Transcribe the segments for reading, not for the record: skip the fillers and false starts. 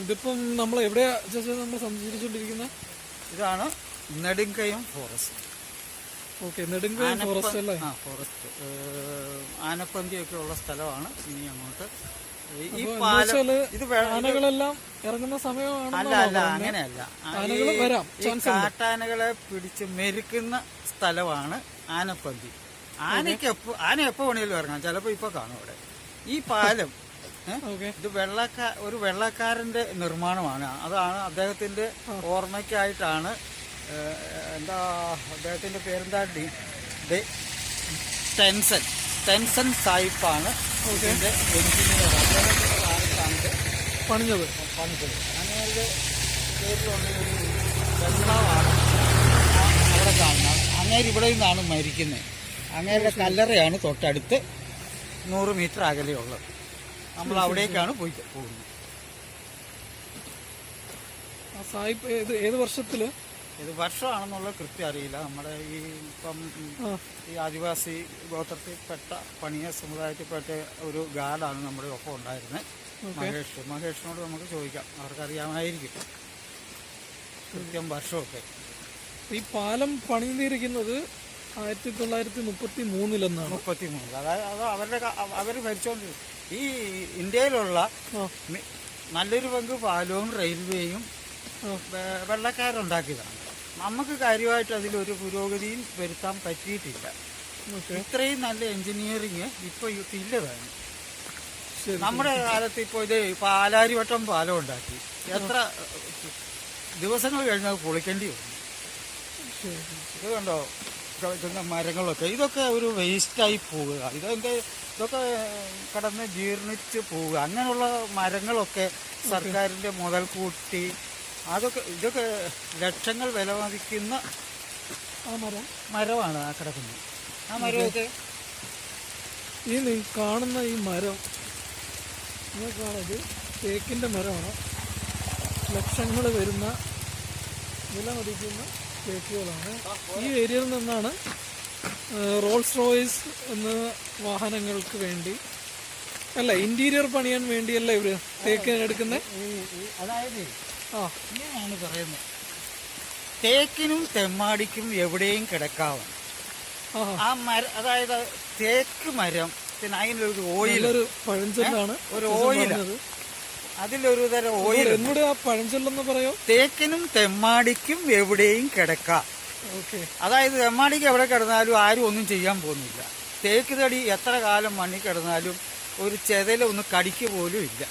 ഇതിപ്പം നമ്മൾ എവിടെയാ നമ്മൾ സഞ്ചരിച്ചുകൊണ്ടിരിക്കുന്നത്? ഇതാണ് Nedumkayam forest. Okay, Nedumkayam forest അല്ലേ? ഫോറസ്റ്റ് ആനപ്പന്തിയൊക്കെ ഉള്ള സ്ഥലമാണ്. ഇനി അങ്ങോട്ട് ഈ പാലം ഇത് ആനകളെല്ലാം ഇറങ്ങുന്ന സമയമാണ്. അല്ല, അങ്ങനെയല്ല. ഈ കാട്ടാനകളെ പിടിച്ച് മെരുക്കുന്ന സ്ഥലമാണ് ആനപ്പന്തി. ആന എപ്പോ വേണേലും ഇറങ്ങാം, ചിലപ്പോ ഇപ്പൊ കാണും അവിടെ. ഈ പാലം ഇത് ഒരു വെള്ളക്കാരന്റെ നിർമ്മാണമാണ്. അതാണ് അദ്ദേഹത്തിന്റെ ഓർമ്മയ്ക്കായിട്ടാണ്. അദ്ദേഹത്തിന്റെ പേരെന്താ? ടെൻസൻ സായിപ്പാണ് ഇതിന്റെ എഞ്ചിനീയർ. അദ്ദേഹത്തിന്റെ കാലത്താണ് പണിഞ്ഞത്. അങ്ങനെയുള്ള പേരിലുള്ള ഒരു ബംഗ്ലാവാണ് അവിടെ കാണുന്നത്. അങ്ങേര് ഇവിടെ നിന്നാണ് മരിക്കുന്നത്. അങ്ങേരുടെ കല്ലറയാണ് തൊട്ടടുത്ത് 100 മീറ്റർ അകലെയുള്ളത്. നമ്മൾ അവിടേക്കാണ് പോകുന്നത്. ഏത് വർഷത്തില്? ഇത് വർഷമാണെന്നുള്ള കൃത്യം അറിയില്ല. നമ്മുടെ ഈ ആദിവാസി ഗോത്രത്തിൽപ്പെട്ട പണിയ സമുദായത്തിൽപ്പെട്ട ഒരു ഗാർഡാണ് നമ്മുടെ ഒപ്പം ഉണ്ടായിരുന്നത്, മഹേഷിനോട് നമുക്ക് ചോദിക്കാം, അവർക്കറിയാമായിരിക്കും കൃത്യം വർഷമൊക്കെ. ഈ പാലം പണിതിരിക്കുന്നത് 1933 അതായത് അവർ ഭരിച്ചോണ്ടിരുന്നു. ഈ ഇന്ത്യയിലുള്ള നല്ലൊരു പങ്ക് പാലവും റെയിൽവേയും വെള്ളക്കാരുണ്ടാക്കിയതാണ്. നമുക്ക് കാര്യമായിട്ട് അതിലൊരു പുരോഗതിയും വരുത്താൻ പറ്റിയിട്ടില്ല. ഇത്രയും നല്ല എഞ്ചിനീയറിങ് ഇപ്പൊ ഇല്ലതാണ്. നമ്മുടെ കാലത്ത് ഇത് പാലാരിവട്ടം പാലം ഉണ്ടാക്കി എത്ര ദിവസങ്ങൾ കഴിഞ്ഞാൽ പൊളിക്കേണ്ടി വന്നു. ഇത് കണ്ടോ, മരങ്ങളൊക്കെ ഇതൊക്കെ ഒരു വേസ്റ്റായി പോവുക. ഇതൊക്കെ കടന്ന് ജീർണിച്ച് പോവുക. അങ്ങനെയുള്ള മരങ്ങളൊക്കെ സർക്കാരിന്റെ മുതൽ കൂട്ടി ഇതൊക്കെ ലക്ഷങ്ങൾ വില മതിക്കുന്ന മരമാണ് ആ കിടക്കുന്നത്. ആ മരമൊക്കെ ഈ കാണുന്ന ഈ മരം ഇത് തേക്കിന്റെ മരമാണ്. ലക്ഷങ്ങൾ വരുന്ന വില മതിക്കുന്ന തേക്കുകളാണ്. ഈ ഏരിയയിൽ നിന്നാണ് റോൾസ് റോയ്സ് എന്ന വാഹനങ്ങൾക്ക് വേണ്ടി ഇന്റീരിയർ പണിയാൻ വേണ്ടിയല്ല ഇവര് തേക്ക് എടുക്കുന്നത്. അതായത് ഇങ്ങനെയാണ് പറയുന്നത്, തേക്കിനും തെമ്മാടിക്കും എവിടെയും കിടക്കാവും. ആ മരം, അതായത് തേക്ക് മരം, പിന്നെ അതിനൊരു ഓയിൽ, പഴഞ്ചൊല്ലാണ്, ഒരു ഓയിൽ, അതിലൊരു തരം ഓയിൽ. എന്നോട് ആ പഴഞ്ചൊല്ലെന്ന് പറയോ? തേക്കിനും തെമ്മാടിക്കും എവിടെയും കിടക്കാം. അതായത് തെമ്മാടിക്ക് എവിടെ കിടന്നാലും ആരും ഒന്നും ചെയ്യാൻ പോകുന്നില്ല. തേക്ക് തടി എത്ര കാലം മണ്ണിൽ കിടന്നാലും ഒരു ചെതലൊന്നും കടിക്ക് പോലും ഇല്ല.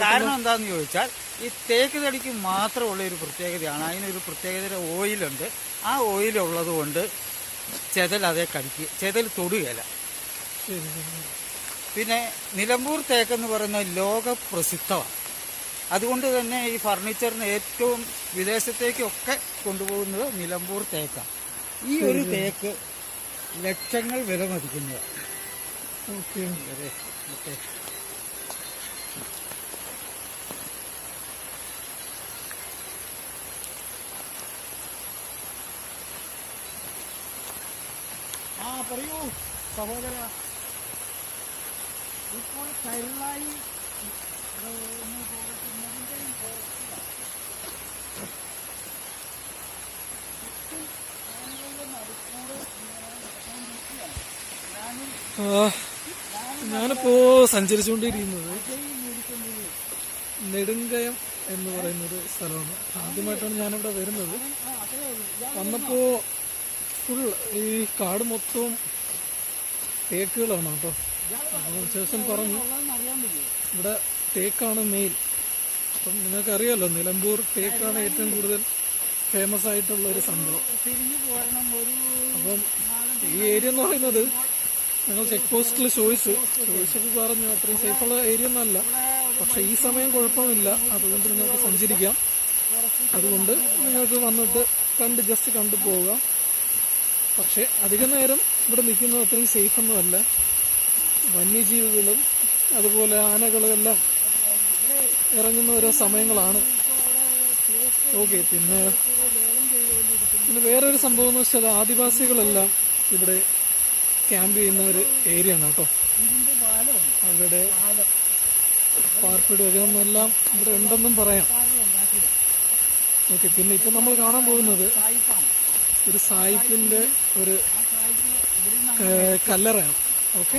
കാരണം എന്താന്ന് ചോദിച്ചാൽ ഈ തേക്ക് തടിക്ക് മാത്രമുള്ള ഒരു പ്രത്യേകതയാണ്, അതിനൊരു പ്രത്യേകത ഓയിലുണ്ട്. ആ ഓയിലുള്ളത് കൊണ്ട് ചെതൽ അതേ കടിക്കുക, ചെതൽ തൊടുകയില്ല. പിന്നെ നിലമ്പൂർ തേക്കെന്ന് പറയുന്നത് ലോക പ്രസിദ്ധമാണ്. അതുകൊണ്ട് തന്നെ ഈ ഫർണിച്ചറിന് ഏറ്റവും വിദേശത്തേക്കൊക്കെ കൊണ്ടുപോകുന്നത് നിലമ്പൂർ തേക്കാണ്. ഈ ഒരു തേക്ക് ലക്ഷങ്ങൾ വില മതിക്കുന്നതാണ്. പറയൂ സഹോദര, ഇപ്പോൾ കരുളായി ഞാനിപ്പോ സഞ്ചരിച്ചുകൊണ്ടിരിക്കുന്നത് നെടുങ്കയം എന്ന് പറയുന്നൊരു സ്ഥലമാണ്. ആദ്യമായിട്ടാണ് ഞാനിവിടെ വരുന്നത്. വന്നപ്പോ ഫുൾ ഈ കാട് മൊത്തവും തേക്കുകളാണ് കേട്ടോ. അതിനുശേഷം പറഞ്ഞു ഇവിടെ തേക്കാണ് മെയിൻ. അപ്പം നിങ്ങൾക്കറിയാലോ, നിലമ്പൂർ തേക്കാണ് ഏറ്റവും കൂടുതൽ ഫേമസ് ആയിട്ടുള്ള ഒരു സംഭവം. അപ്പം ഈ ഏരിയ എന്ന് പറയുന്നത് ഞങ്ങൾ ചെക്ക് പോസ്റ്റിൽ ചോദിച്ചപ്പോൾ പറഞ്ഞു അത്രയും സേഫുള്ള ഏരിയ ഒന്നല്ല, പക്ഷെ ഈ സമയം കുഴപ്പമില്ല, അതുകൊണ്ട് നിങ്ങൾക്ക് സഞ്ചരിക്കാം. അതുകൊണ്ട് നിങ്ങൾക്ക് വന്നിട്ട് ജസ്റ്റ് കണ്ടു പോകാം. പക്ഷെ അധിക നേരം ഇവിടെ നിൽക്കുന്നത് അത്രയും സേഫ് ഒന്നുമല്ല. വന്യജീവികളും അതുപോലെ ആനകളും എല്ലാം ഇറങ്ങുന്ന ഓരോ സമയങ്ങളാണ്. ഓക്കെ, പിന്നെ വേറൊരു സംഭവം എന്ന് വെച്ചാൽ ആദിവാസികളെല്ലാം ഇവിടെ ക്യാമ്പ് ചെയ്യുന്ന ഒരു ഏരിയ ആണ് കേട്ടോ. അവരുടെ പാർപ്പിടുക എന്നെല്ലാം ഇവിടെ ഉണ്ടെന്നും പറയാം. ഓക്കെ, പിന്നെ ഇപ്പൊ നമ്മൾ കാണാൻ പോകുന്നത് ഒരു സായിപ്പിന്റെ ഒരു കല്ലറയാണ്. ഓക്കെ.